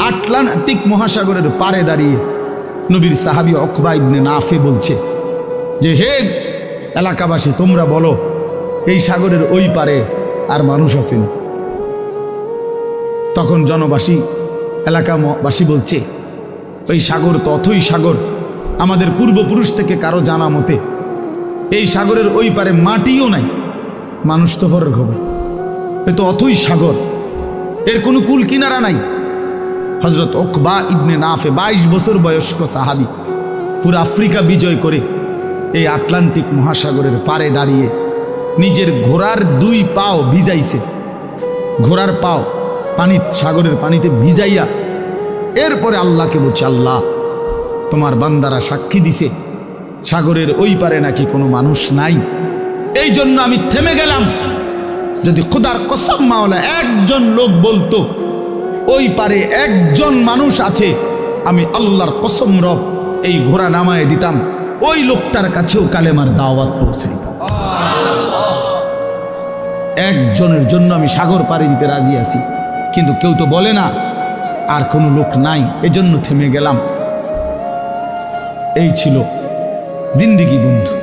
Atlantic মহাসাগরের পারে দাঁড়িয়ে নবীর সাহাবী উকবা ইবনে নাফে বলছে যে, হে এলাকাবাসী, তোমরা বলো এই সাগরের ওই পারে আর মানুষ আছেন? তখন জনবাসী, এলাকাবাসী বলছে, ওই সাগর তো অথই সাগর, আমাদের পূর্বপুরুষ থেকে কারো জানা মতে এই সাগরের ওই পারে মাটিও নাই, মানুষ তো ফরক হবে, এ তো অথই সাগর, এর কোনো কুল কিনারা নাই। হযরত উকবা ইবনে নাফে 22 বছর বয়স্ক সাহাবী, পুরো আফ্রিকা বিজয় করে এই আটলান্টিক মহাসাগরের পারে দাঁড়িয়ে নিজের ঘোড়ার 2 পাও ভিজাইছে, ঘোড়ার পাও সাগরের পানিতে ভিজাইয়া এরপরে আল্লাহকে বলছে, আল্লাহ তোমার বান্দারা সাক্ষী দিছে সাগরের ওই পারে নাকি কোনো মানুষ নাই, এই জন্য আমি থেমে গেলাম। যদি খোদার কসম মাওলা একজন লোক বলতো ওই পারে একজন মানুষ আছে, আমি আল্লাহর কসম রব এই ঘোড়া নামায় দিতাম, ওই লোকটার কাছেও কালেমার দাওয়াত পৌঁছাইতাম। একজনের জন্য আমি সাগর পাড়ি দিতে রাজি আছি, কিন্তু কেউ তো বলে না, আর কোনো লোক নাই, এজন্য থেমে গেলাম। এই ছিল জিন্দেগি বন্ধু।